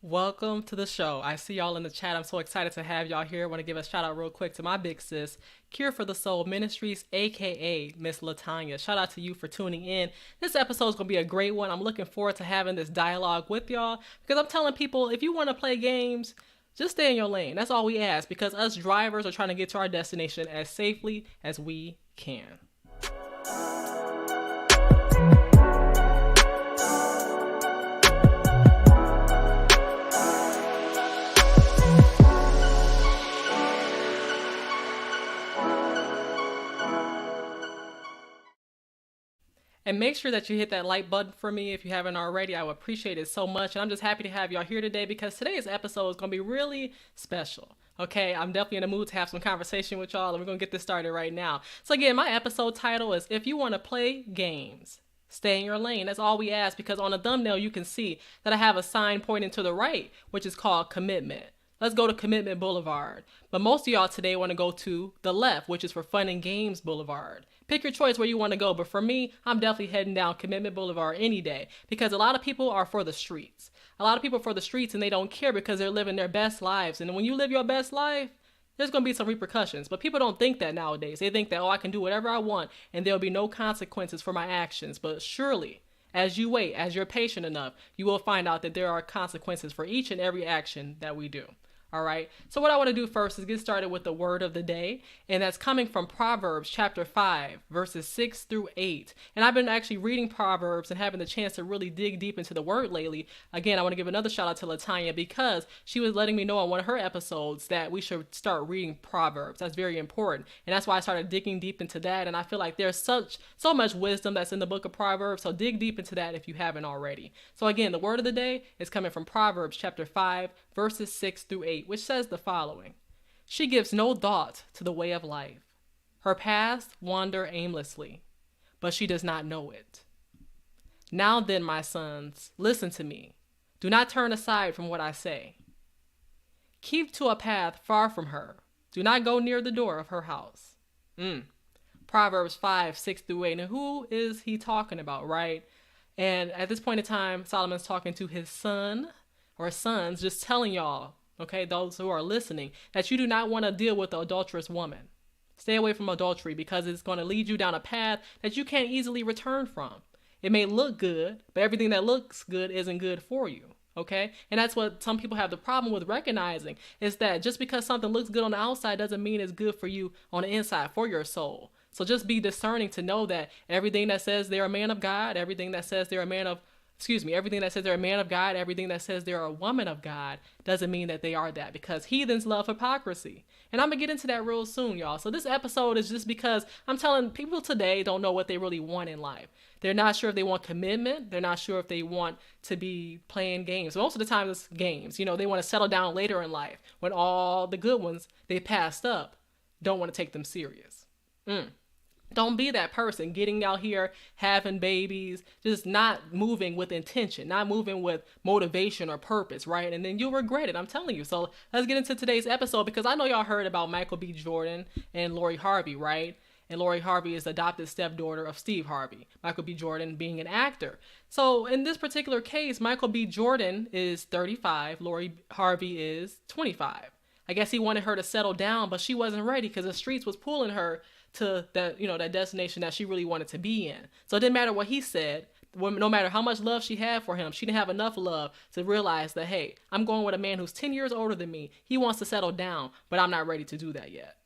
Welcome to the show. I see y'all in the chat. I'm so excited to have y'all here. I want to give a shout out real quick to my big sis, Cure for the Soul Ministries, aka Miss Latanya. Shout out to you for tuning in. This episode is going to be a great one. I'm looking forward to having this dialogue with y'all because I'm telling people if you want to play games, just stay in your lane. That's all we ask because us drivers are trying to get to our destination as safely as we can. And make sure that you hit that like button for me if you haven't already. I would appreciate it so much. And I'm just happy to have y'all here today because today's episode is going to be really special. Okay, I'm definitely in the mood to have some conversation with y'all, and we're going to get this started right now. So, again, my episode title is If You Want to Play Games, Stay in Your Lane. That's all we ask because on the thumbnail you can see that I have a sign pointing to the right, which is called Commitment. Let's go to Commitment Boulevard. But most of y'all today want to go to the left, which is for Fun and Games Boulevard. Pick your choice where you want to go, but for me, I'm definitely heading down Commitment Boulevard any day because a lot of people are for the streets. A lot of people are for the streets and they don't care because they're living their best lives. And when you live your best life, there's going to be some repercussions. But people don't think that nowadays. They think that, oh, I can do whatever I want and there'll be no consequences for my actions. But surely, as you wait, as you're patient enough, you will find out that there are consequences for each and every action that we do. All right. So what I want to do first is get started with the word of the day. And that's coming from Proverbs chapter 5, verses 6 through 8. And I've been actually reading Proverbs and having the chance to really dig deep into the word lately. Again, I want to give another shout out to Latanya because she was letting me know on one of her episodes that we should start reading Proverbs. That's very important. And that's why I started digging deep into that. And I feel like there's so much wisdom that's in the book of Proverbs. So dig deep into that if you haven't already. So again, the word of the day is coming from Proverbs chapter 5, verses 6 through 8, which says the following. She gives no thought to the way of life. Her paths wander aimlessly, but she does not know it. Now then, my sons, listen to me. Do not turn aside from what I say. Keep to a path far from her. Do not go near the door of her house. Proverbs 5, 6 through 8. And who is he talking about, right? And at this point in time, Solomon's talking to his son or sons, just telling y'all, okay, those who are listening, that you do not want to deal with the adulterous woman. Stay away from adultery because it's going to lead you down a path that you can't easily return from. It may look good, but everything that looks good isn't good for you. Okay? And that's what some people have the problem with recognizing is that just because something looks good on the outside doesn't mean it's good for you on the inside, for your soul. So just be discerning to know that everything that says they're a man of God, everything that says they're a man of everything that says they're a man of God, everything that says they're a woman of God doesn't mean that they are that because heathens love hypocrisy. And I'm going to get into that real soon, y'all. So this episode is just because I'm telling people today don't know what they really want in life. They're not sure if they want commitment. They're not sure if they want to be playing games. Most of the time it's games. You know, they want to settle down later in life when all the good ones they passed up don't want to take them serious. Don't be that person getting out here, having babies, just not moving with intention, not moving with motivation or purpose, right? And then you'll regret it, I'm telling you. So let's get into today's episode because I know y'all heard about Michael B. Jordan and Lori Harvey, right? And Lori Harvey is the adopted stepdaughter of Steve Harvey, Michael B. Jordan being an actor. So in this particular case, Michael B. Jordan is 35, Lori Harvey is 25. I guess he wanted her to settle down, but she wasn't ready because the streets was pulling her to that, that destination that she really wanted to be in. So it didn't matter what he said. No matter how much love she had for him, she didn't have enough love to realize that, hey, I'm going with a man who's 10 years older than me. He wants to settle down, but I'm not ready to do that yet.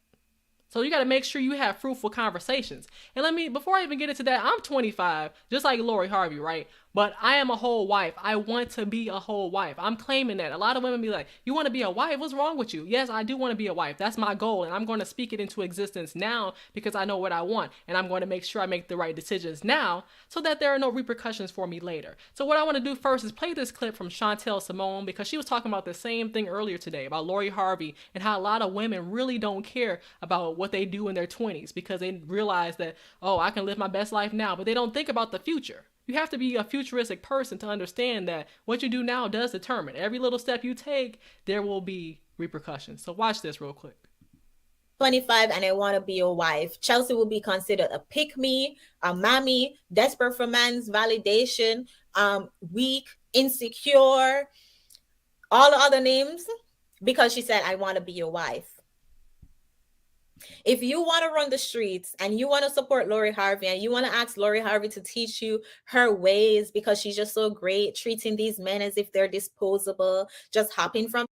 So you got to make sure you have fruitful conversations. And before I even get into that, I'm 25, just like Lori Harvey, right? But I am a whole wife. I want to be a whole wife. I'm claiming that. A lot of women be like, you want to be a wife? What's wrong with you? Yes, I do want to be a wife. That's my goal. And I'm going to speak it into existence now because I know what I want. And I'm going to make sure I make the right decisions now so that there are no repercussions for me later. So what I want to do first is play this clip from Chantel Simone because she was talking about the same thing earlier today about Lori Harvey and how a lot of women really don't care about what they do in their 20s because they realize that, oh, I can live my best life now, but they don't think about the future. You have to be a futuristic person to understand that what you do now does determine. Every little step you take, there will be repercussions. So watch this real quick. 25 and I want to be a wife. Chelsea will be considered a pick-me, a mommy, desperate for man's validation, weak, insecure, All the other names, because she said, I want to be your wife. If you want to run the streets and you want to support Lori Harvey and you want to ask Lori Harvey to teach you her ways because she's just so great, treating these men as if they're disposable, just hopping from.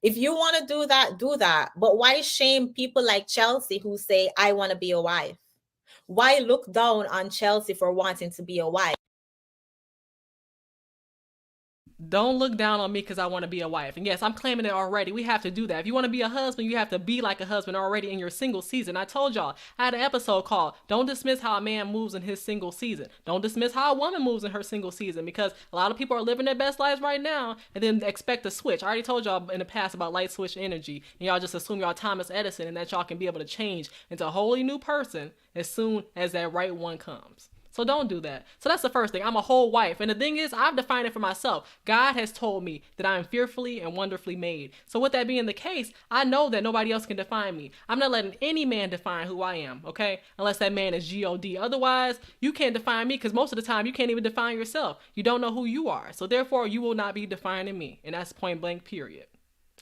If you want to do that, do that. But why shame people like Chelsea who say, I want to be a wife? Why look down on Chelsea for wanting to be a wife? Don't look down on me because I want to be a wife. And yes, I'm claiming it already. We have to do that. If you want to be a husband, you have to be like a husband already in your single season. I told y'all, I had an episode called Don't Dismiss How a Man Moves in His Single Season. Don't dismiss how a woman moves in her single season, because a lot of people are living their best lives right now and then expect a switch. I already told y'all in the past about light switch energy, and y'all just assume y'all Thomas Edison and that y'all can be able to change into a wholly new person as soon as that right one comes. So don't do that. So that's the first thing. I'm a whole wife. And the thing is, I've defined it for myself. God has told me that I am fearfully and wonderfully made. So with that being the case, I know that nobody else can define me. I'm not letting any man define who I am, okay? Unless that man is G-O-D. Otherwise, you can't define me, because most of the time you can't even define yourself. You don't know who you are. So therefore, you will not be defining me. And that's point blank, period.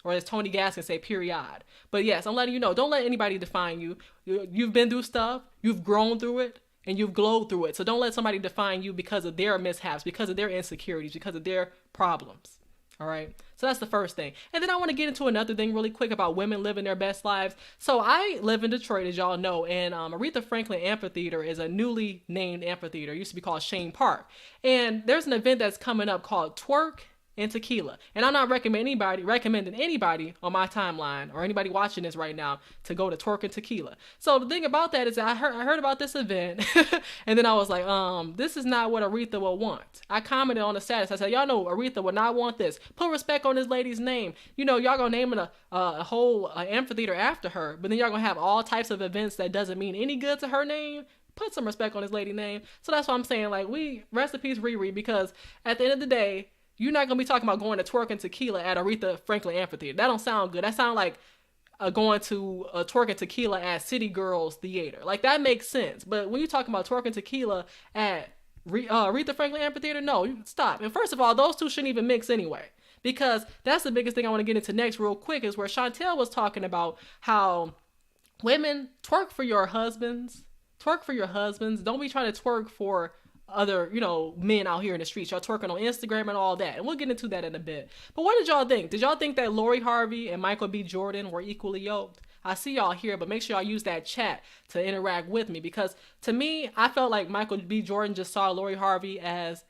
Or as Tony Gaskin say, period. But yes, I'm letting you know, don't let anybody define you. You've been through stuff. You've grown through it. And you've glowed through it. So don't let somebody define you because of their mishaps, because of their insecurities, because of their problems. All right. So that's the first thing. And then I want to get into another thing really quick about women living their best lives. So I live in Detroit, as y'all know, and Aretha Franklin Amphitheater is a newly named amphitheater. It used to be called Shane Park. And there's an event that's coming up called Twerk and Tequila. And I'm not recommending anybody on my timeline or anybody watching this right now to go to Twerk and Tequila. So the thing about that is that I heard about this event and then I was like, this is not what Aretha will want. I commented on the status. I said, y'all know Aretha would not want this. Put respect on this lady's name. You know, y'all gonna name it a whole amphitheater after her, but then y'all gonna have all types of events that doesn't mean any good to her name. Put some respect on this lady name. So that's why I'm saying, like, we rest in peace Riri, because at the end of the day, you're not going to be talking about going to Twerk and Tequila at Aretha Franklin Amphitheater. That don't sound good. That sounds like going to Twerk and Tequila at City Girls Theater. Like, that makes sense. But when you're talking about Twerk and Tequila at Aretha Franklin Amphitheater, no, you stop. And first of all, those two shouldn't even mix anyway. Because that's the biggest thing I want to get into next real quick, is where Chantel was talking about how women twerk for your husbands. Twerk for your husbands. Don't be trying to twerk for other, men out here in the streets. Y'all twerking on Instagram and all that. And we'll get into that in a bit. But what did y'all think? Did y'all think that Lori Harvey and Michael B. Jordan were equally yoked? I see y'all here, but make sure y'all use that chat to interact with me, because to me, I felt like Michael B. Jordan just saw Lori Harvey as,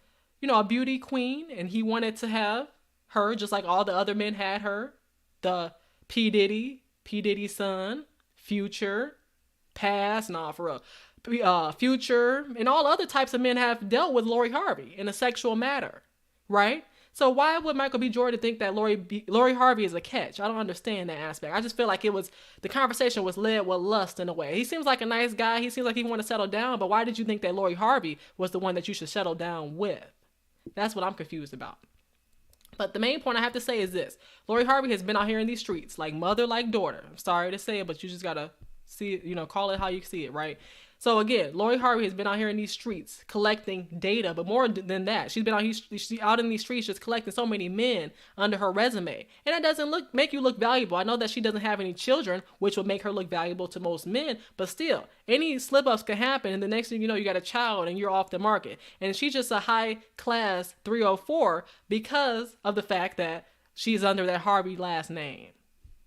a beauty queen, and he wanted to have her just like all the other men had her. The P. Diddy's son, Future, Past, nah, for real. Future, and all other types of men have dealt with Lori Harvey in a sexual matter, right? So why would Michael B. Jordan think that Lori Harvey is a catch? I don't understand that aspect. I just feel like the conversation was led with lust in a way. He seems like a nice guy. He seems like he want to settle down, but why did you think that Lori Harvey was the one that you should settle down with? That's what I'm confused about. But the main point I have to say is this. Lori Harvey has been out here in these streets like mother, like daughter. I'm sorry to say it, but you just gotta see it, call it how you see it, right? So again, Lori Harvey has been out here in these streets collecting data, but more than that, she's out in these streets just collecting so many men under her resume, and that doesn't make you look valuable. I know that she doesn't have any children, which would make her look valuable to most men, but still, any slip-ups can happen, and the next thing you know, you got a child and you're off the market. And she's just a high-class 304 because of the fact that she's under that Harvey last name.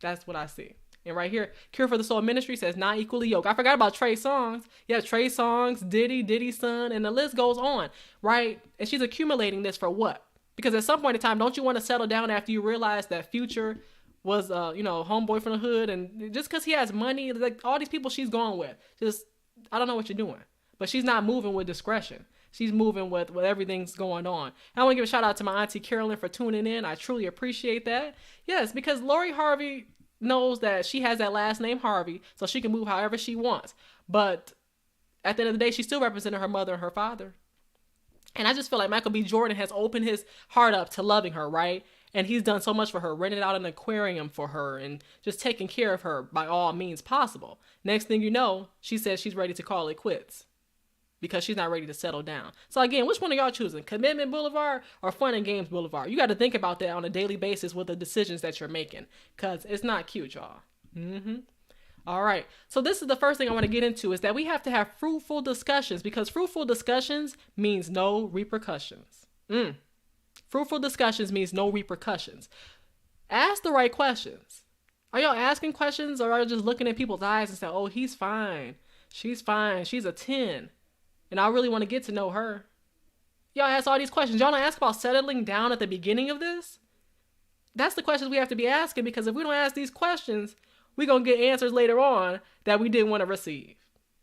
That's what I see. And right here, Cure for the Soul Ministry says not equally yoked. I forgot about Trey Songz. Yeah, Trey Songz, Diddy's son, and the list goes on, right? And she's accumulating this for what? Because at some point in time, don't you want to settle down after you realize that Future was, homeboy from the hood, and just because he has money, like all these people she's going with, just, I don't know what you're doing. But she's not moving with discretion. She's moving with everything's going on. And I want to give a shout out to my auntie Carolyn for tuning in. I truly appreciate that. Yes, because Lori Harvey knows that she has that last name Harvey, so she can move however she wants. But at the end of the day, she's still representing her mother and her father. And I just feel like Michael B. Jordan has opened his heart up to loving her, right? And he's done so much for her, rented out an aquarium for her, and just taking care of her by all means possible. Next thing you know, she says she's ready to call it quits. because she's not ready to settle down. So again, which one are y'all choosing? Commitment Boulevard or Fun and Games Boulevard? You got to think about that on a daily basis with the decisions that you're making, because it's not cute, y'all. All right. So this is the first thing I want to get into, is that we have to have fruitful discussions, because fruitful discussions means no repercussions. Fruitful discussions means no repercussions. Ask the right questions. Are y'all asking questions, or are you just looking at people's eyes and saying, oh, he's fine, she's a 10, and I really want to get to know her? Y'all ask all these questions. Y'all don't ask about settling down at the beginning of this? That's the questions we have to be asking, because if we don't ask these questions, we're going to get answers later on that we didn't want to receive.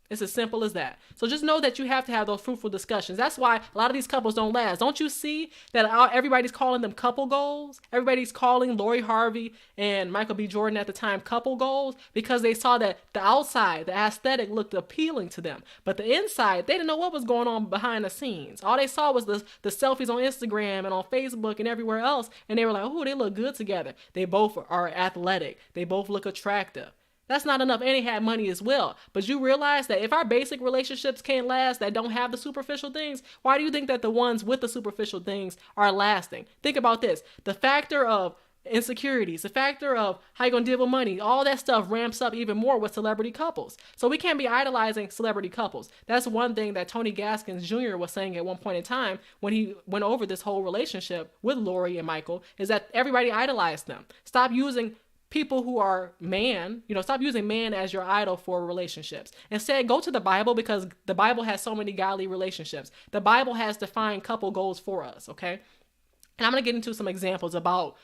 It's as simple as that. So just know that you have to have those fruitful discussions. That's why a lot of these couples don't last. Don't you see that everybody's calling them couple goals? Everybody's calling Lori Harvey and Michael B. Jordan at the time couple goals, because they saw that the outside, the aesthetic, looked appealing to them. But the inside, they didn't know what was going on behind the scenes. All they saw was the selfies on Instagram and on Facebook and everywhere else. And they were like, oh, they look good together. They both are athletic. They both look attractive. That's not enough, and they had money as well. But you realize that if our basic relationships can't last, that don't have the superficial things, why do you think that the ones with the superficial things are lasting? Think about this. The factor of insecurities, the factor of how you're going to deal with money, all that stuff ramps up even more with celebrity couples. So we can't be idolizing celebrity couples. That's one thing that Tony Gaskins Jr. was saying at one point in time when he went over this whole relationship with Lori and Michael, is that everybody idolized them. Stop using people who are man, stop using man as your idol for relationships. Instead, go to the Bible, because the Bible has so many godly relationships. The Bible has defined couple goals for us, okay? And I'm going to get into some examples about,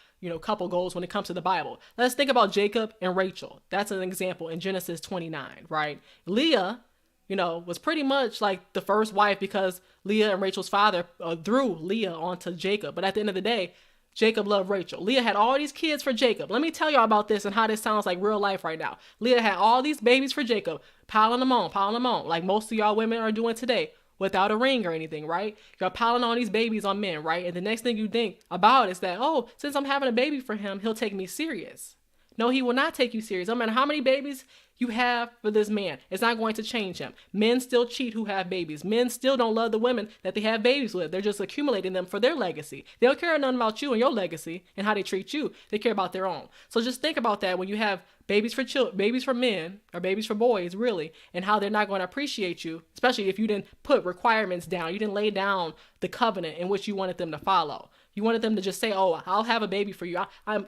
couple goals when it comes to the Bible. Let's think about Jacob and Rachel. That's an example in Genesis 29, right? Leah, was pretty much like the first wife, because Leah and Rachel's father threw Leah onto Jacob. But at the end of the day, Jacob loved Rachel. Leah had all these kids for Jacob. Let me tell y'all about this and how this sounds like real life right now. Leah had all these babies for Jacob, piling them on, like most of y'all women are doing today, without a ring or anything, right? You're piling on these babies on men, right? And the next thing you think about is that, oh, since I'm having a baby for him, he'll take me serious. No, he will not take you serious. No matter how many babies you have for this man, it's not going to change him. Men still cheat who have babies. Men still don't love the women that they have babies with. They're just accumulating them for their legacy. They don't care nothing about you and your legacy and how they treat you. They care about their own. So just think about that when you have babies for babies for men, or babies for boys, really, and how they're not going to appreciate you, especially if you didn't put requirements down. You didn't lay down the covenant in which you wanted them to follow. You wanted them to just say, oh, I'll have a baby for you.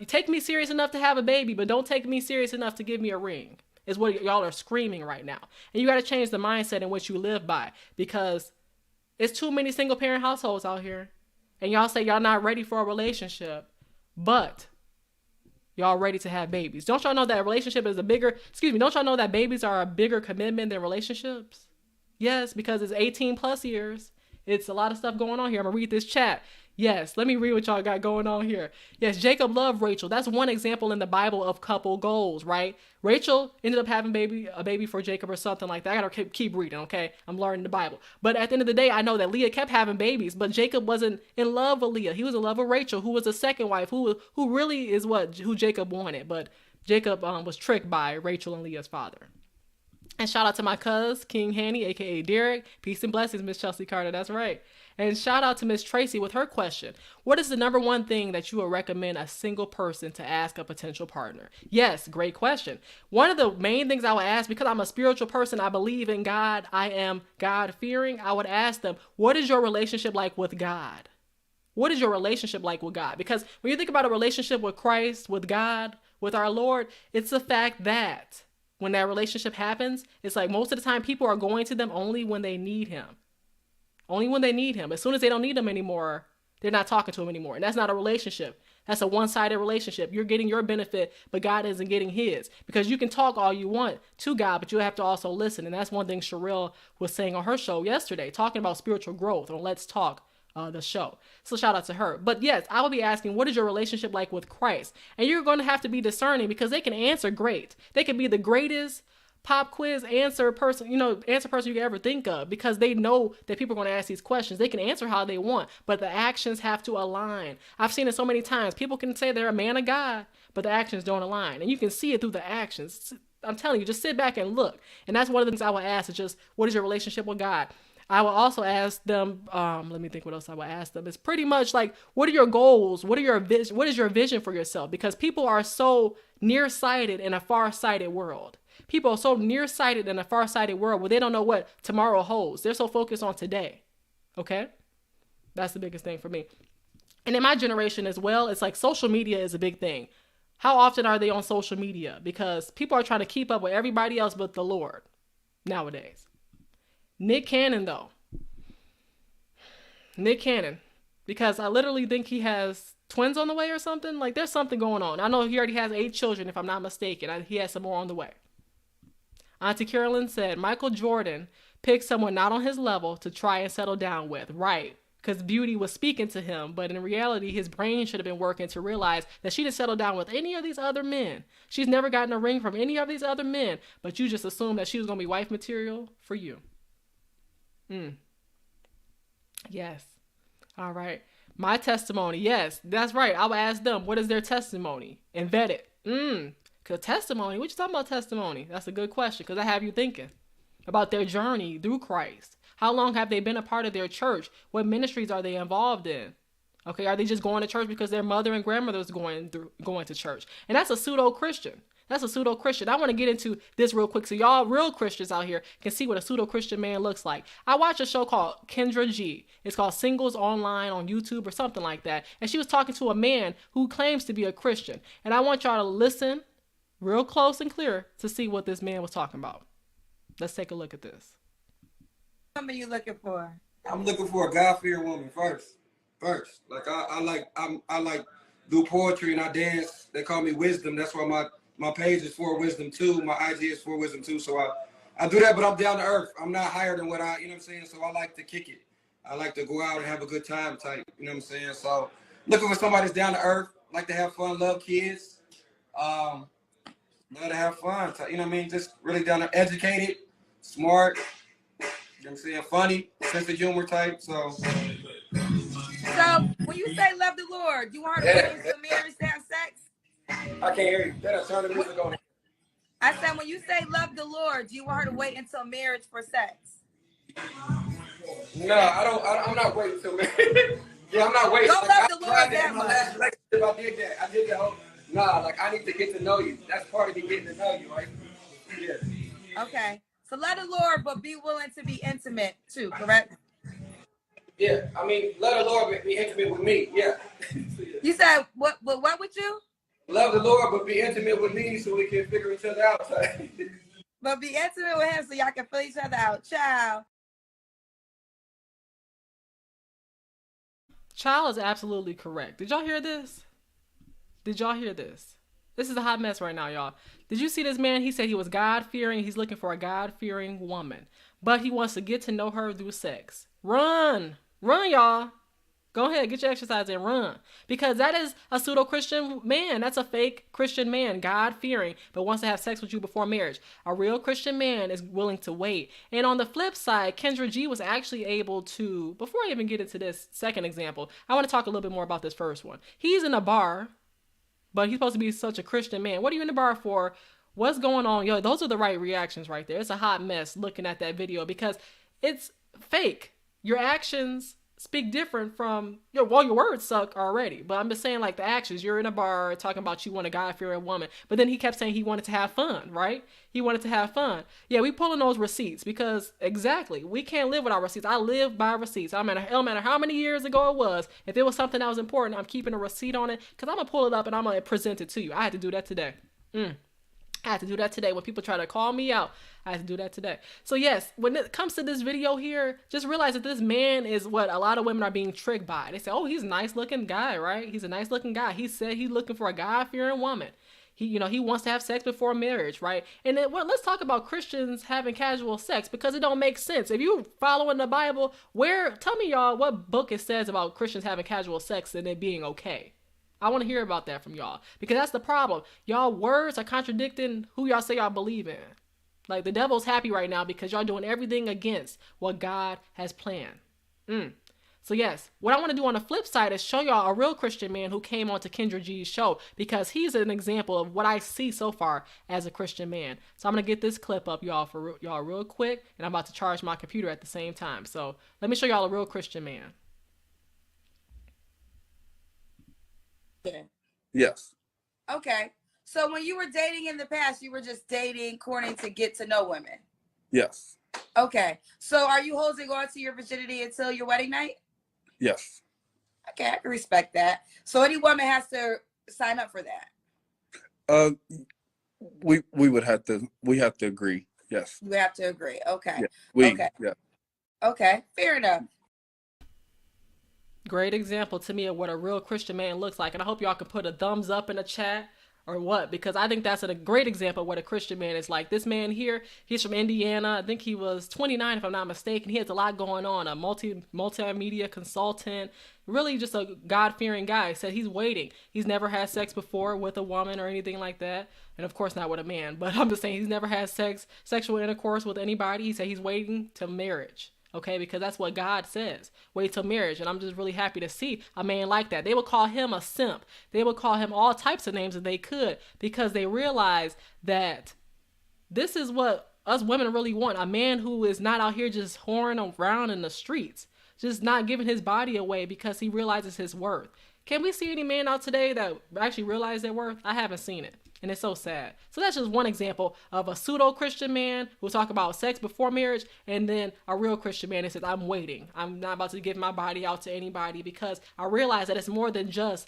Take me serious enough to have a baby, but don't take me serious enough to give me a ring, is what y'all are screaming right now. And you got to change the mindset in which you live by, because it's too many single parent households out here. And y'all say y'all not ready for a relationship, but y'all ready to have babies. Don't y'all know that don't y'all know that babies are a bigger commitment than relationships? Yes, because it's 18 plus years. It's a lot of stuff going on here. I'm going to read this chat. Yes, let me read what y'all got going on here. Yes, Jacob loved Rachel. That's one example in the Bible of couple goals, right? Rachel ended up having a baby for Jacob or something like that. I gotta keep reading, okay? I'm learning the Bible. But at the end of the day, I know that Leah kept having babies, but Jacob wasn't in love with Leah. He was in love with Rachel, who was a second wife, who really is who Jacob wanted. But Jacob was tricked by Rachel and Leah's father. And shout out to my cuz, King Hanny, aka Derek. Peace and blessings, Miss Chelsea Carter. That's right. And shout out to Miss Tracy with her question. What is the number one thing that you would recommend a single person to ask a potential partner? Yes, great question. One of the main things I would ask, because I'm a spiritual person, I believe in God, I am God-fearing, I would ask them, what is your relationship like with God? What is your relationship like with God? Because when you think about a relationship with Christ, with God, with our Lord, it's the fact that when that relationship happens, it's like most of the time people are going to them only when they need him. Only when they need him. As soon as they don't need him anymore, they're not talking to him anymore. And that's not a relationship. That's a one-sided relationship. You're getting your benefit, but God isn't getting his. Because you can talk all you want to God, but you have to also listen. And that's one thing Sherelle was saying on her show yesterday, talking about spiritual growth on Let's Talk, the show. So shout out to her. But yes, I will be asking, what is your relationship like with Christ? And you're going to have to be discerning, because they can answer great. They can be the greatest pop quiz answer person you can ever think of, because they know that people are going to ask these questions. They can answer how they want, but the actions have to align. I've seen it so many times. People can say they're a man of God, but the actions don't align, and you can see it through the actions. I'm telling you, just sit back and look. And that's one of the things I would ask, is just, what is your relationship with God? I will also ask them, let me think what else I will ask them. It's pretty much like, what are your goals? What is your vision for yourself? Because people are so nearsighted in a far-sighted world. People are so nearsighted in a far-sighted world where they don't know what tomorrow holds. They're so focused on today. Okay? That's the biggest thing for me. And in my generation as well, it's like social media is a big thing. How often are they on social media? Because people are trying to keep up with everybody else but the Lord nowadays. Nick Cannon, though. Nick Cannon. Because I literally think he has twins on the way or something. Like, there's something going on. I know he already has 8 children, if I'm not mistaken. He has some more on the way. Auntie Carolyn said, Michael Jordan picked someone not on his level to try and settle down with. Right. Because beauty was speaking to him. But in reality, his brain should have been working to realize that she didn't settle down with any of these other men. She's never gotten a ring from any of these other men. But you just assumed that she was going to be wife material for you. Yes. All right. My testimony. Yes, that's right. I would ask them, what is their testimony? And vet it. Because testimony, what you talking about testimony? That's a good question because I have you thinking about their journey through Christ. How long have they been a part of their church? What ministries are they involved in? Okay, are they just going to church because their mother and grandmother is going to church? And that's a pseudo-Christian. That's a pseudo-Christian. I want to get into this real quick so y'all real Christians out here can see what a pseudo-Christian man looks like. I watched a show called Kendra G. It's called Singles Online on YouTube or something like that. And she was talking to a man who claims to be a Christian. And I want y'all to listen real close and clear to see what this man was talking about. Let's take a look at this. What are you looking for? I'm looking for a God-fearing woman first. Like I like do poetry and I dance. They call me Wisdom. That's why my page is for wisdom too. My IG is for wisdom too. So I do that, but I'm down to earth. I'm not higher than what you know what I'm saying? So I like to kick it. I like to go out and have a good time type, you know what I'm saying? So looking for somebody that's down to earth, like to have fun, love kids, love to have fun, you know what I mean? Just really down to educated, smart, you know what I'm saying? Funny, sense of humor type, so. So when you say love the Lord, you want her to wait until marriage to have sex? I can't hear you. Better turn the music on. I said, when you say love the Lord, do you want her to wait until marriage for sex? No, I'm not waiting until marriage. Yeah, I'm not waiting. Don't love the Lord that much. My last relationship, I did that whole. Nah, like I need to get to know you. That's part of me getting to know you, right? Yeah. Okay. So love the Lord, but be willing to be intimate too, correct? Yeah, I mean, let the Lord be intimate with me. Yeah. You said what would you? Love the Lord, but be intimate with me so we can figure each other out. But be intimate with him so y'all can fill each other out. Child. Child is absolutely correct. Did y'all hear this? Did y'all hear this? This is a hot mess right now, y'all. Did you see this man? He said he was God-fearing. He's looking for a God-fearing woman. But he wants to get to know her through sex. Run! Run, y'all. Go ahead, get your exercise and run. Because that is a pseudo-Christian man. That's a fake Christian man, God-fearing, but wants to have sex with you before marriage. A real Christian man is willing to wait. And on the flip side, Kendra G was actually able to, before I even get into this second example, I want to talk a little bit more about this first one. He's in a bar, but he's supposed to be such a Christian man. What are you in the bar for? What's going on? Yo, those are the right reactions right there. It's a hot mess looking at that video because it's fake. Your actions speak different from your words suck already. But I'm just saying, like, the actions. You're in a bar talking about you want a God-fearing woman. But then he kept saying he wanted to have fun, right? He wanted to have fun. Yeah, we pulling those receipts because exactly, we can't live without receipts. I live by receipts. No matter how many years ago it was, if it was something that was important, I'm keeping a receipt on it because I'm going to pull it up and I'm going to present it to you. I had to do that today. I had to do that today. When people try to call me out, I had to do that today. So yes, when it comes to this video here, just realize that this man is what a lot of women are being tricked by. They say, oh, he's a nice looking guy, right? He's a nice looking guy. He said he's looking for a God-fearing woman. He wants to have sex before marriage, right? And then, well, let's talk about Christians having casual sex because it don't make sense. If you following the Bible, tell me y'all what book it says about Christians having casual sex and it being okay. I want to hear about that from y'all because that's the problem. Y'all words are contradicting who y'all say y'all believe in. Like the devil's happy right now because y'all doing everything against what God has planned. So So yes, what I want to do on the flip side is show y'all a real Christian man who came onto Kendra G's show, because he's an example of what I see so far as a Christian man. So I'm going to get this clip up, y'all, for y'all real quick, and I'm about to charge my computer at the same time. So let me show y'all a real Christian man. Yeah. Yes. Okay. So when you were dating in the past, you were just dating, courting to get to know women. Yes. Okay. So are you holding on to your virginity until your wedding night? Yes. Okay, I can respect that. So any woman has to sign up for that. We have to agree. Yes. You have to agree. Okay. Yeah. Okay. Yeah. Okay. Fair enough. Great example to me of what a real Christian man looks like. And I hope y'all can put a thumbs up in the chat or what, because I think that's a great example of what a Christian man is like. This man here, he's from Indiana. I think he was 29, if I'm not mistaken. He has a lot going on, a multimedia consultant, really just a God-fearing guy. He said he's waiting. He's never had sex before with a woman or anything like that. And of course not with a man, but I'm just saying he's never had sexual intercourse with anybody. He said he's waiting till marriage. Okay, because that's what God says. Wait till marriage. And I'm just really happy to see a man like that. They would call him a simp. They would call him all types of names if they could, because they realize that this is what us women really want. A man who is not out here just whoring around in the streets, just not giving his body away because he realizes his worth. Can we see any man out today that actually realize their worth? I haven't seen it. And it's so sad. So that's just one example of a pseudo-Christian man who talk about sex before marriage, and then a real Christian man that says, I'm waiting. I'm not about to give my body out to anybody, because I realize that it's more than just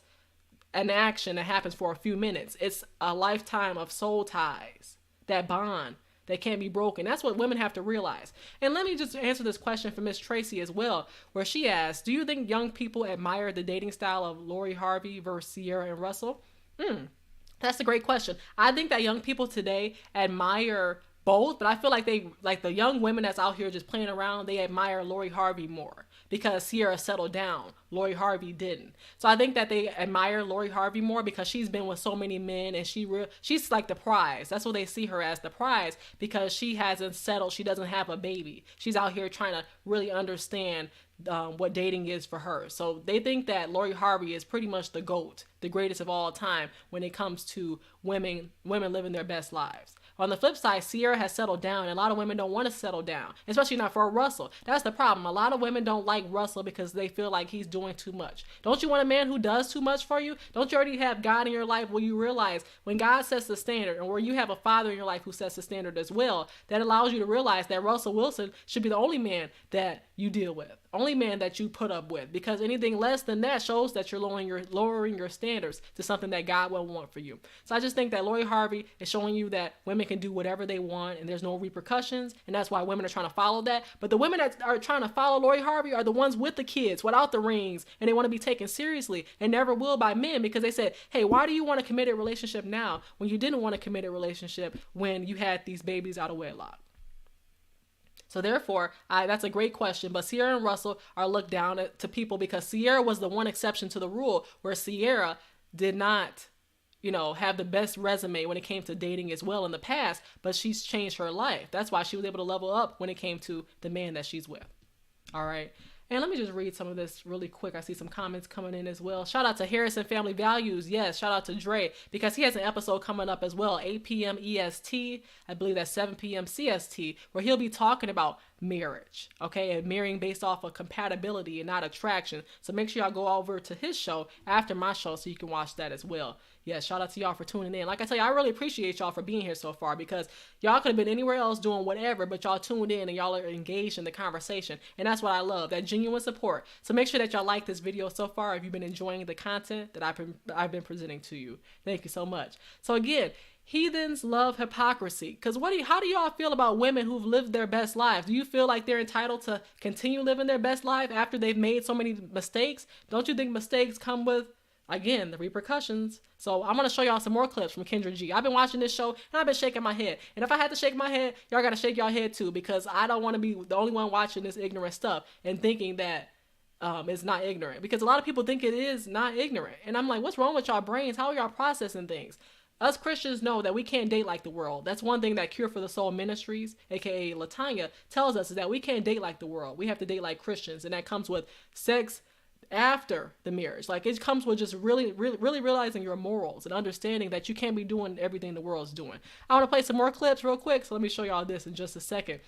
an action that happens for a few minutes. It's a lifetime of soul ties, that bond that can't be broken. That's what women have to realize. And let me just answer this question from Miss Tracy as well, where she asked, do you think young people admire the dating style of Lori Harvey versus Sierra and Russell? That's a great question. I think that young people today admire both, but I feel like the young women that's out here just playing around, they admire Lori Harvey more because Sierra settled down. Lori Harvey didn't. So I think that they admire Lori Harvey more because she's been with so many men, and she's like the prize. That's what they see her as, the prize, because she hasn't settled. She doesn't have a baby. She's out here trying to really understand what dating is for her. So they think that Lori Harvey is pretty much the GOAT, the greatest of all time when it comes to women living their best lives. On the flip side, Sierra has settled down, and a lot of women don't want to settle down, especially not for Russell. That's the problem. A lot of women don't like Russell because they feel like he's doing too much. Don't you want a man who does too much for you? Don't you already have God in your life where you realize when God sets the standard, and where you have a father in your life who sets the standard as well, that allows you to realize that Russell Wilson should be the only man that you deal with, only man that you put up with, because anything less than that shows that you're lowering your standards to something that God will want for you. So I just think that Lori Harvey is showing you that women can do whatever they want and there's no repercussions, and that's why women are trying to follow that. But the women that are trying to follow Lori Harvey are the ones with the kids, without the rings, and they want to be taken seriously and never will by men, because they said, hey, why do you want a committed relationship now when you didn't want a committed relationship when you had these babies out of wedlock? So therefore, that's a great question. But Sierra and Russell are looked down to people because Sierra was the one exception to the rule, where Sierra did not, have the best resume when it came to dating as well in the past, but she's changed her life. That's why she was able to level up when it came to the man that she's with. All right. And let me just read some of this really quick. I see some comments coming in as well. Shout out to Harrison Family Values. Yes, shout out to Dre, because he has an episode coming up as well, 8 p.m. EST. I believe that's 7 p.m. CST, where he'll be talking about marriage, okay, and marrying based off of compatibility and not attraction. So make sure y'all go over to his show after my show so you can watch that as well. Yeah, shout out to y'all for tuning in. Like I tell you, I really appreciate y'all for being here so far, because y'all could have been anywhere else doing whatever, but y'all tuned in and y'all are engaged in the conversation. And that's what I love, that genuine support. So make sure that y'all like this video so far if you've been enjoying the content that I've been presenting to you. Thank you so much. So again, heathens love hypocrisy. Because how do y'all feel about women who've lived their best lives? Do you feel like they're entitled to continue living their best life after they've made so many mistakes? Don't you think mistakes come with, again, the repercussions? So I'm going to show y'all some more clips from Kendra G. I've been watching this show and I've been shaking my head. And if I had to shake my head, y'all got to shake y'all head too, because I don't want to be the only one watching this ignorant stuff and thinking that it's not ignorant. Because a lot of people think it is not ignorant. And I'm like, what's wrong with y'all brains? How are y'all processing things? Us Christians know that we can't date like the world. That's one thing that Cure for the Soul Ministries, aka Latanya, tells us, is that we can't date like the world. We have to date like Christians, and that comes with sex after the marriage. Like, it comes with just really realizing your morals and understanding that you can't be doing everything the world's doing. I want to play some more clips real quick, so let me show y'all this in just a second.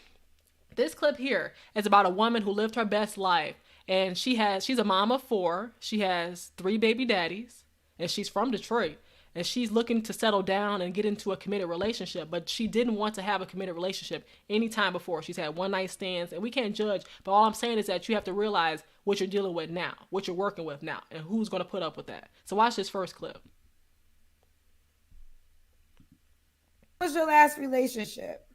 This clip here is about a woman who lived her best life, and she's a mom of 4. She has 3 baby daddies, and she's from Detroit. And she's looking to settle down and get into a committed relationship, but she didn't want to have a committed relationship anytime before. She's had one night stands, and we can't judge, but all I'm saying is that you have to realize what you're dealing with now, what you're working with now, and who's going to put up with that. So watch this first clip. What was your last relationship?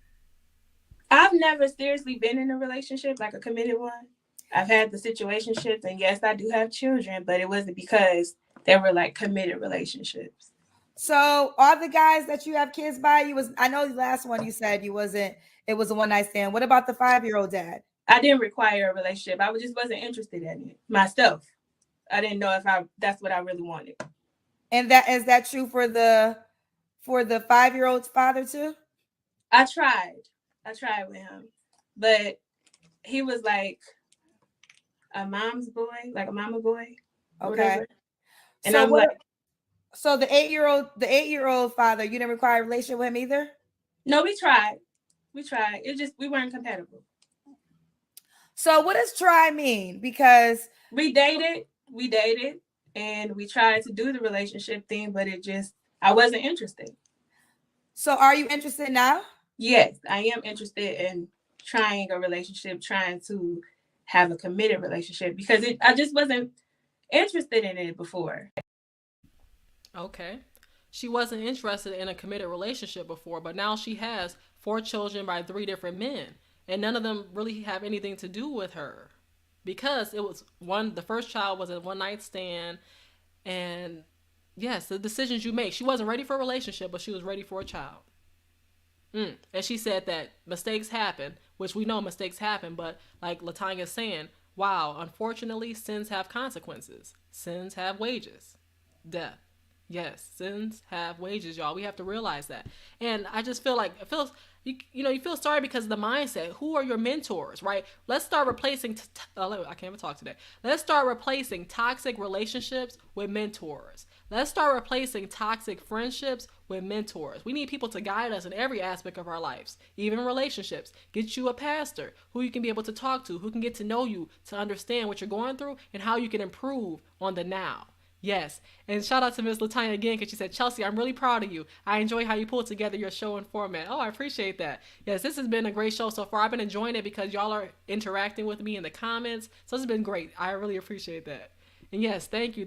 I've never seriously been in a relationship, like a committed one. I've had the situationships, and yes, I do have children, but it wasn't because they were like committed relationships. So all the guys that you have kids by, I know the last one you said it was a one night stand. What about the 5-year-old dad? I didn't require a relationship. I just wasn't interested in it myself. I didn't know if that's what I really wanted. And is that true for the 5-year-old's father too? I tried with him, but he was like a mom's boy, like a mama boy. Okay. Whatever. And so I'm like, so the 8-year-old father, you didn't require a relationship with him either? No, we tried. We weren't compatible. So what does try mean? Because we dated, and we tried to do the relationship thing, but I wasn't interested. So are you interested now? Yes, I am interested in trying a relationship, trying to have a committed relationship, because I just wasn't interested in it before. Okay. She wasn't interested in a committed relationship before, but now she has 4 children by 3 different men, and none of them really have anything to do with her, because the first child was a one night stand. And yes, the decisions you make, she wasn't ready for a relationship, but she was ready for a child. And she said that mistakes happen, which we know mistakes happen, but like Latanya's saying, wow, unfortunately, sins have consequences. Sins have wages. Death. Yes, sins have wages, y'all. We have to realize that. And I just feel like you feel sorry because of the mindset. Who are your mentors, right? Let's start replacing I can't even talk today. Let's start replacing toxic relationships with mentors. Let's start replacing toxic friendships with mentors. We need people to guide us in every aspect of our lives, even relationships. Get you a pastor who you can be able to talk to, who can get to know you, to understand what you're going through and how you can improve on the now. Yes. And shout out to Miss Latanya again, because she said, Chelsea, I'm really proud of you. I enjoy how you pull together your show and format. Oh, I appreciate that. Yes, this has been a great show so far. I've been enjoying it because y'all are interacting with me in the comments. So it's been great. I really appreciate that. And yes, thank you.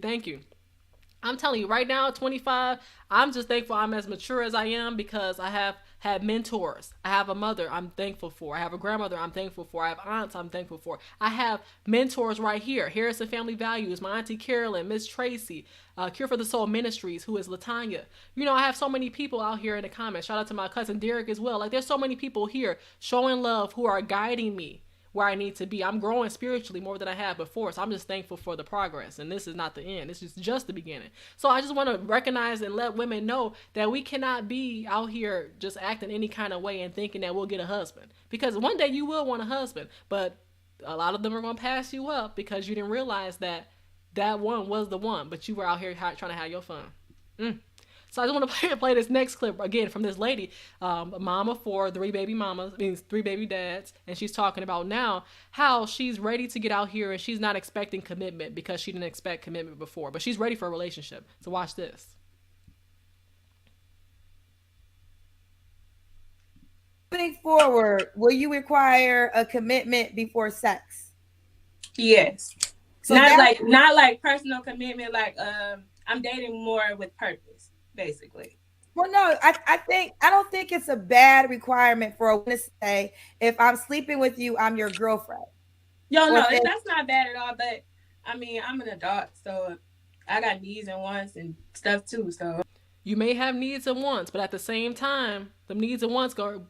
I'm telling you right now, at 25, I'm just thankful I'm as mature as I am, because I have had mentors. I have a mother I'm thankful for. I have a grandmother I'm thankful for. I have aunts I'm thankful for. I have mentors right here. Harrison Family Values, my auntie Carolyn, Miss Tracy, Cure for the Soul Ministries, who is Latanya. I have so many people out here in the comments. Shout out to my cousin Derek as well. Like, there's so many people here showing love, who are guiding me where I need to be. I'm growing spiritually more than I have before, so I'm just thankful for the progress. And this is not the end. This is just the beginning. So I just want to recognize and let women know that we cannot be out here just acting any kind of way and thinking that we'll get a husband. Because one day you will want a husband, but a lot of them are going to pass you up because you didn't realize that one was the one, but you were out here trying to have your fun. So I just want to play this next clip again from this lady, a mom of 4, 3 baby mamas, means 3 baby dads, and she's talking about now how she's ready to get out here and she's not expecting commitment because she didn't expect commitment before, but she's ready for a relationship. So watch this. Moving forward, will you require a commitment before sex? Yes. So not like personal commitment, like I'm dating more with purpose. Basically. Well, no, I don't think it's a bad requirement for a woman to say, if I'm sleeping with you, I'm your girlfriend. No, that's not bad at all. But I mean, I'm an adult, so I got needs and wants and stuff too. So you may have needs and wants, but at the same time, the needs and wants go,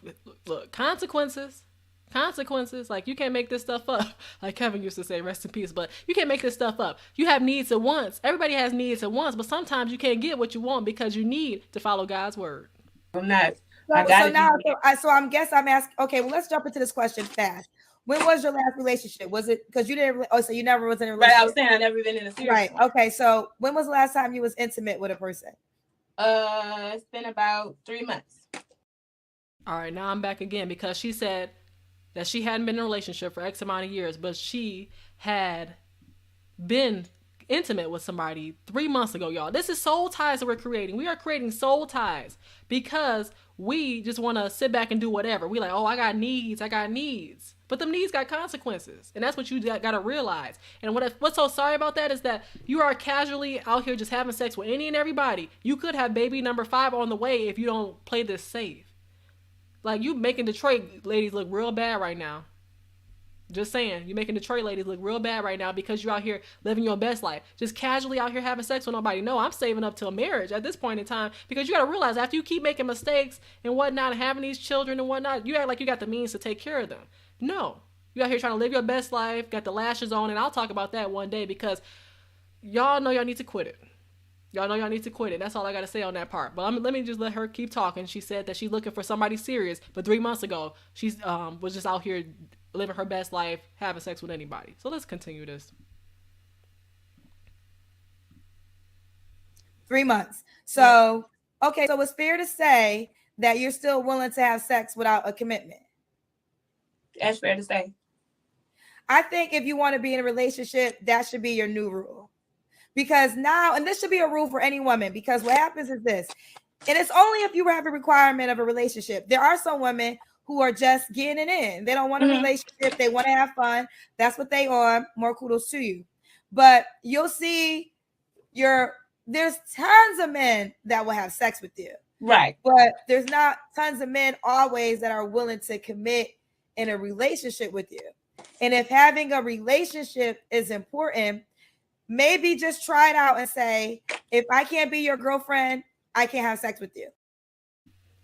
look, consequences. Consequences, like you can't make this stuff up. Like Kevin used to say, rest in peace, but you can't make this stuff up. You have needs and wants. Everybody has needs and wants, but sometimes you can't get what you want because you need to follow God's word. I'm not. So I'm guess I'm asking. Okay, well, let's jump into this question fast. When was your last relationship? Was it because you didn't? Oh, so you never was in a relationship. Right, I was saying I never been in a serious one. Okay, so when was the last time you was intimate with a person? It's been about 3 months. All right, now I'm back again because she said that she hadn't been in a relationship for X amount of years, but she had been intimate with somebody 3 months ago, y'all. This is soul ties that we're creating. We are creating soul ties because we just want to sit back and do whatever. We like, oh, I got needs. But them needs got consequences. And that's what you got to realize. And what's so sorry about that is that you are casually out here just having sex with any and everybody. You could have baby number 5 on the way if you don't play this safe. Like, you making Detroit ladies look real bad right now. Just saying, you're making Detroit ladies look real bad right now because you're out here living your best life. Just casually out here having sex with nobody. No, I'm saving up till marriage at this point in time because you got to realize after you keep making mistakes and whatnot, and having these children and whatnot, you act like you got the means to take care of them. No. You out here trying to live your best life, got the lashes on, and I'll talk about that one day because y'all know y'all need to quit it. Y'all know y'all need to quit it. That's all I got to say on that part. But let me just let her keep talking. She said that she's looking for somebody serious, but 3 months ago, she was just out here living her best life, having sex with anybody. So let's continue this. 3 months. So, okay, so it's fair to say that you're still willing to have sex without a commitment. That's fair to say. I think if you want to be in a relationship, that should be your new rule. Because now, and this should be a rule for any woman, because what happens is this, and it's only if you have a requirement of a relationship. There are some women who are just getting it in. They don't want a relationship. They want to have fun. That's what they are. More kudos to you. But you'll see there's tons of men that will have sex with you. Right. But there's not tons of men always that are willing to commit in a relationship with you. And if having a relationship is important, maybe just try it out and say, if I can't be your girlfriend, I can't have sex with you.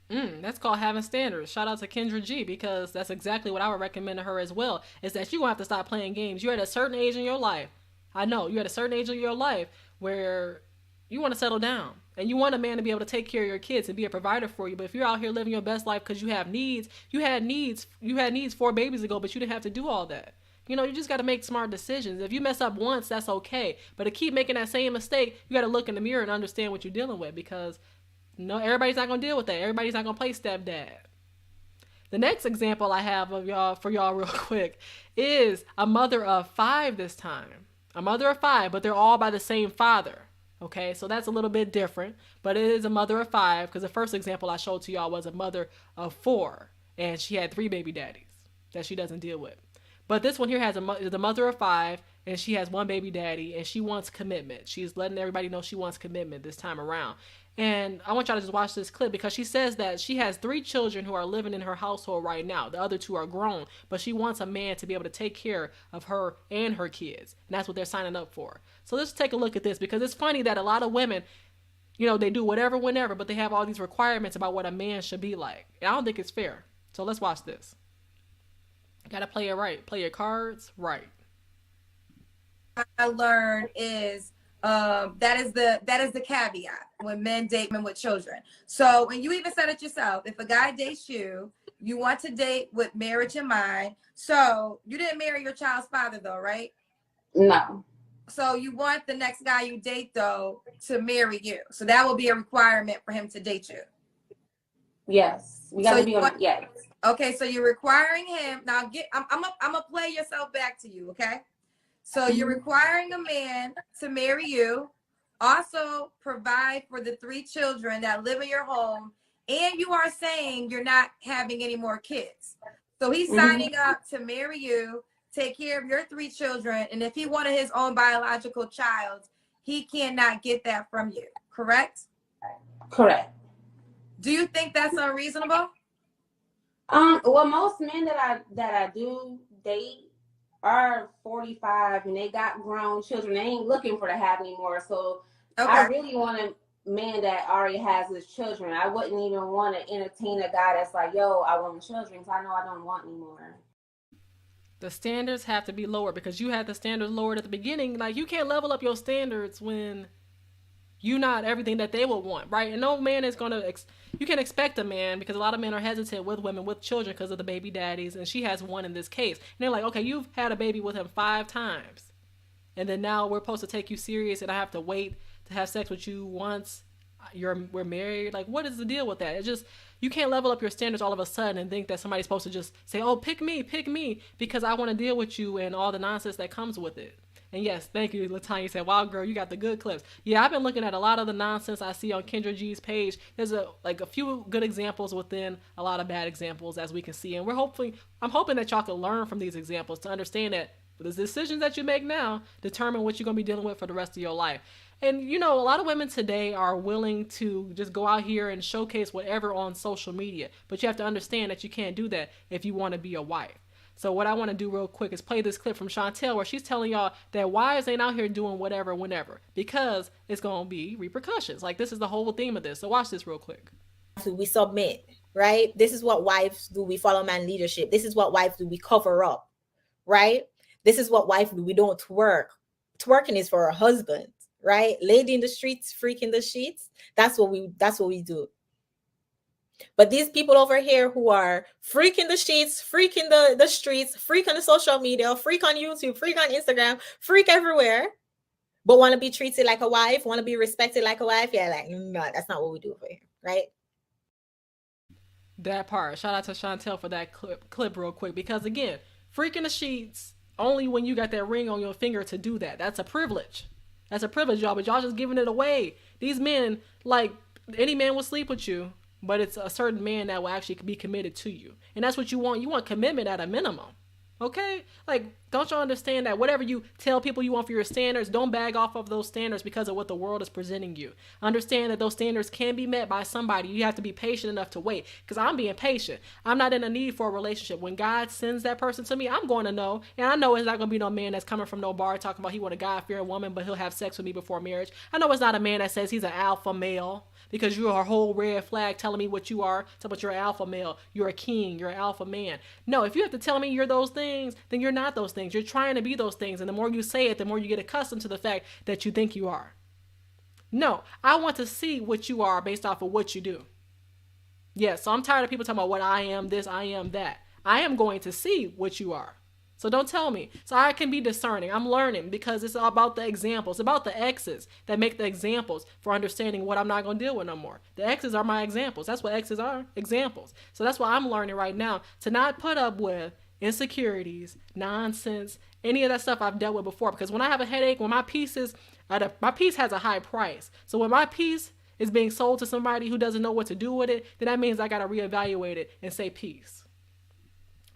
That's called having standards. Shout out to Kendra G, because that's exactly what I would recommend to her as well, is that you're going to have to stop playing games. You're at a certain age in your life. I know, you're at a certain age in your life where you want to settle down. And you want a man to be able to take care of your kids and be a provider for you. But if you're out here living your best life because you have needs, you had needs 4 babies ago, but you didn't have to do all that. You know, you just got to make smart decisions. If you mess up once, that's okay. But to keep making that same mistake, you got to look in the mirror and understand what you're dealing with, because no, everybody's not going to deal with that. Everybody's not going to play stepdad. The next example I have for y'all real quick is a mother of 5 this time. A mother of 5, but they're all by the same father. Okay, so that's a little bit different, but it is a mother of 5, because the first example I showed to y'all was a mother of 4, and she had 3 baby daddies that she doesn't deal with. But this one here has the mother of 5, and she has 1 baby daddy, and she wants commitment. She's letting everybody know she wants commitment this time around. And I want y'all to just watch this clip, because she says that she has 3 children who are living in her household right now. The other 2 are grown, but she wants a man to be able to take care of her and her kids. And that's what they're signing up for. So let's take a look at this, because it's funny that a lot of women, you know, they do whatever, whenever, but they have all these requirements about what a man should be like. And I don't think it's fair. So let's watch this. Got to play it right. Play your cards right. I learned is that is the caveat when men date men with children. So, and you even said it yourself, if a guy dates you, you want to date with marriage in mind. So you didn't marry your child's father though, right? No. So you want the next guy you date though to marry you. So that will be a requirement for him to date you. Yes. We gotta be on yes. Okay, so you're requiring him now. I'm gonna play yourself back to you, okay? So you're requiring a man to marry you, also provide for the 3 children that live in your home, and you are saying you're not having any more kids. So he's signing up to marry you, take care of your 3 children, and if he wanted his own biological child, he cannot get that from you, correct? Correct. Do you think that's unreasonable? Well, most men that I do date are 45 and they got grown children. They ain't looking for to have anymore. So okay. I really want a man that already has his children. I wouldn't even want to entertain a guy that's like, yo, I want children, because I know I don't want anymore. The standards have to be lower because you had the standards lowered at the beginning. Like, you can't level up your standards when you not everything that they would want, right? And no man is gonna. You can expect a man, because a lot of men are hesitant with women with children because of the baby daddies, and she has one in this case. And they're like, okay, you've had a baby with him 5 times, and then now we're supposed to take you serious, and I have to wait to have sex with you once we're married. Like, what is the deal with that? It's just, you can't level up your standards all of a sudden and think that somebody's supposed to just say, oh, pick me, because I want to deal with you and all the nonsense that comes with it. And yes, thank you, Latanya said, wow, girl, you got the good clips. Yeah, I've been looking at a lot of the nonsense I see on Kendra G's page. There's a few good examples within a lot of bad examples, as we can see. And I'm hoping that y'all can learn from these examples to understand that the decisions that you make now determine what you're going to be dealing with for the rest of your life. And, you know, a lot of women today are willing to just go out here and showcase whatever on social media. But you have to understand that you can't do that if you want to be a wife. So what I want to do real quick is play this clip from Chantel where she's telling y'all that wives ain't out here doing whatever, whenever, because it's going to be repercussions. Like, this is the whole theme of this. So watch this real quick. We submit, right? This is what wives do. We follow man leadership. This is what wives do. We cover up, right? This is what wives do. We don't twerk. Twerking is for our husbands, right? Lady in the streets, freak in the sheets. That's what we do. But these people over here who are freak in the sheets, freak in the streets, freak on the social media, freak on YouTube, freak on Instagram, freak everywhere, but want to be treated like a wife, want to be respected like a wife. Yeah, like, no, that's not what we do over here, right? That part. Shout out to Chantel for that clip real quick. Because again, freak in the sheets, only when you got that ring on your finger to do that. That's a privilege. That's a privilege, y'all, but y'all just giving it away. These men, like, any man will sleep with you, but it's a certain man that will actually be committed to you. And that's what you want. You want commitment at a minimum. Okay? Like, don't y'all understand that whatever you tell people you want for your standards, don't bag off of those standards because of what the world is presenting you. Understand that those standards can be met by somebody. You have to be patient enough to wait. Because I'm being patient. I'm not in a need for a relationship. When God sends that person to me, I'm going to know. And I know it's not going to be no man that's coming from no bar talking about he want a God-fearing woman, but he'll have sex with me before marriage. I know it's not a man that says he's an alpha male, because you're a whole red flag telling me what you are. Talking about you're an alpha male, you're a king, you're an alpha man. No, if you have to tell me you're those things, then you're not those things. You're trying to be those things. And the more you say it, the more you get accustomed to the fact that you think you are. No, I want to see what you are based off of what you do. Yes, so I'm tired of people talking about what I am this, I am that. I am going to see what you are. So don't tell me. So I can be discerning. I'm learning because it's all about the examples. It's about the X's that make the examples for understanding what I'm not going to deal with no more. The X's are my examples. That's what X's are, examples. So that's what I'm learning right now, to not put up with insecurities, nonsense, any of that stuff I've dealt with before. Because when I have a headache, when my peace has a high price. So when my peace is being sold to somebody who doesn't know what to do with it, then that means I got to reevaluate it and say peace.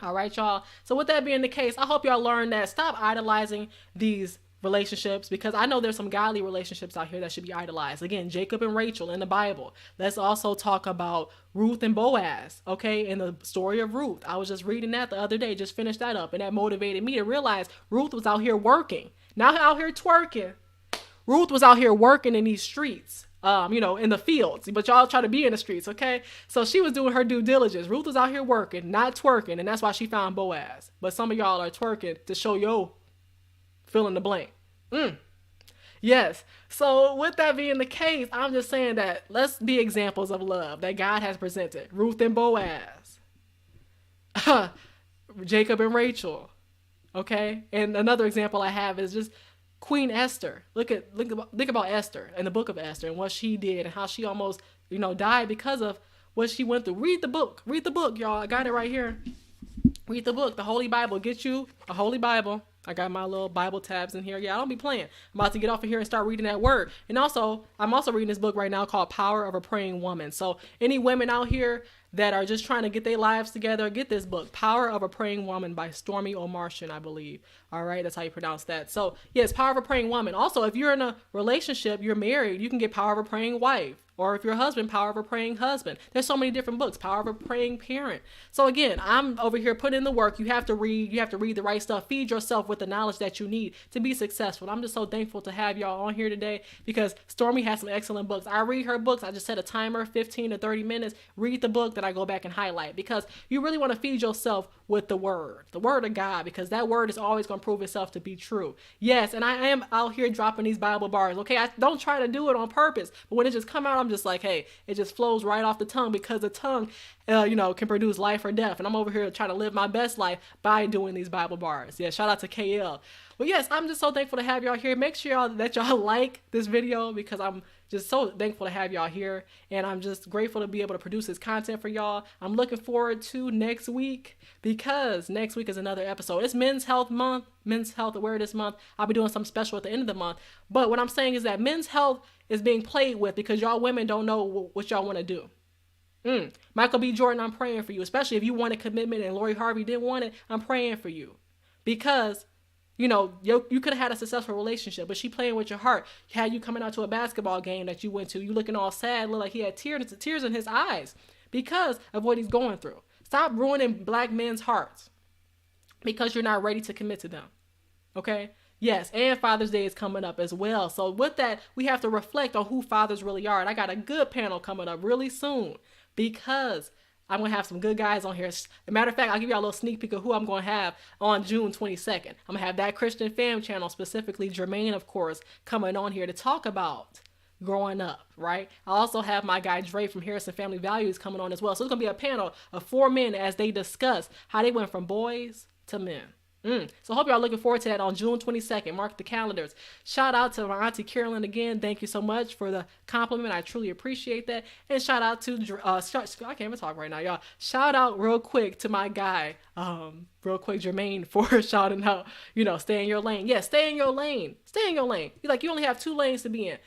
All right, y'all. So with that being the case, I hope y'all learn that. Stop idolizing these relationships, because I know there's some godly relationships out here that should be idolized. Again, Jacob and Rachel in the Bible. Let's also talk about Ruth and Boaz, okay, in the story of Ruth. I was just reading that the other day, just finished that up, and that motivated me to realize Ruth was out here working, not out here twerking. Ruth was out here working in these streets. In the fields, but y'all try to be in the streets, okay? So she was doing her due diligence. Ruth was out here working, not twerking, and that's why she found Boaz. But some of y'all are twerking to show yo, fill in the blank. Yes. So with that being the case, I'm just saying that let's be examples of love that God has presented. Ruth and Boaz. Jacob and Rachel. Okay? And another example I have is just Queen Esther. Think about Esther and the book of Esther and what she did and how she almost, died because of what she went through. Read the book, y'all. I got it right here. Read the book, the Holy Bible. Get you a Holy Bible. I got my little Bible tabs in here. Yeah, I don't be playing. I'm about to get off of here and start reading that word. And also, I'm also reading this book right now called Power of a Praying Woman. So any women out here that are just trying to get their lives together, get this book, Power of a Praying Woman by Stormy O'Martian, I believe. All right, that's how you pronounce that. So yes, Power of a Praying Woman. Also, if you're in a relationship, you're married, you can get Power of a Praying Wife. Or if you're a husband, Power of a Praying Husband. There's so many different books. Power of a Praying Parent. So again, I'm over here putting in the work. You have to read. You have to read the right stuff. Feed yourself with the knowledge that you need to be successful. I'm just so thankful to have y'all on here today because Stormy has some excellent books. I read her books. I just set a timer, 15 to 30 minutes. Read the book. Then that I go back and highlight, because you really want to feed yourself with the word of God, because that word is always going to prove itself to be true. Yes, and I am out here dropping these Bible bars. Okay, I don't try to do it on purpose, but when it just come out, I'm just like, hey, it just flows right off the tongue, because the tongue, can produce life or death. And I'm over here trying to live my best life by doing these Bible bars. Yeah, shout out to KL. But yes, I'm just so thankful to have y'all here. Make sure that y'all like this video, because I'm just so thankful to have y'all here. And I'm just grateful to be able to produce this content for y'all. I'm looking forward to next week, because next week is another episode. It's Men's Health Month, Men's Health Awareness Month. I'll be doing something special at the end of the month. But what I'm saying is that men's health is being played with, because y'all women don't know what y'all want to do. Michael B. Jordan, I'm praying for you, especially if you wanted commitment and Lori Harvey didn't want it. I'm praying for you, because you could have had a successful relationship, but she playing with your heart. Had you coming out to a basketball game that you went to, you looking all sad, look like he had tears in his eyes because of what he's going through. Stop ruining black men's hearts because you're not ready to commit to them. Okay? Yes, and Father's Day is coming up as well. So with that, we have to reflect on who fathers really are. And I got a good panel coming up really soon, because I'm going to have some good guys on here. As a matter of fact, I'll give y'all a little sneak peek of who I'm going to have on June 22nd. I'm going to have that Christian Fam channel, specifically Jermaine, of course, coming on here to talk about growing up, right? I also have my guy Dre from Harrison Family Values coming on as well. So it's going to be a panel of 4 men as they discuss how they went from boys to men. So I hope y'all looking forward to that on June 22nd. Mark the calendars. Shout out to my auntie Carolyn again. Thank you so much for the compliment. I truly appreciate that. And shout out to I can't even talk right now, y'all. Shout out real quick to my guy, Jermaine, for shouting out, stay in your lane. Yeah, stay in your lane. Stay in your lane. You only have 2 lanes to be in.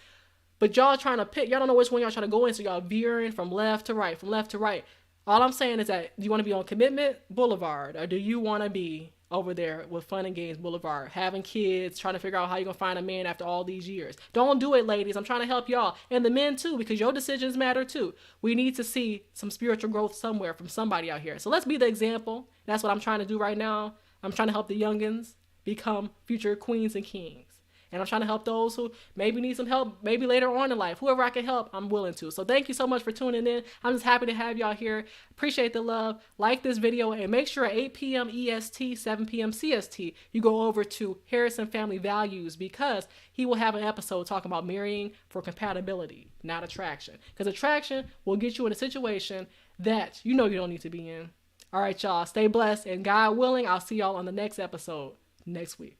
But y'all trying to pick, y'all don't know which one y'all trying to go in, so y'all veering from left to right, All I'm saying is that, do you want to be on Commitment Boulevard, or do you want to be over there with Fun and Games Boulevard, having kids, trying to figure out how you're going to find a man after all these years? Don't do it, ladies. I'm trying to help y'all. And the men, too, because your decisions matter, too. We need to see some spiritual growth somewhere from somebody out here. So let's be the example. That's what I'm trying to do right now. I'm trying to help the youngins become future queens and kings. And I'm trying to help those who maybe need some help, maybe later on in life. Whoever I can help, I'm willing to. So thank you so much for tuning in. I'm just happy to have y'all here. Appreciate the love. Like this video, and make sure at 8 p.m. EST, 7 p.m. CST, you go over to Harrison Family Values, because he will have an episode talking about marrying for compatibility, not attraction. Because attraction will get you in a situation that you don't need to be in. All right, y'all. Stay blessed, and God willing, I'll see y'all on the next episode next week.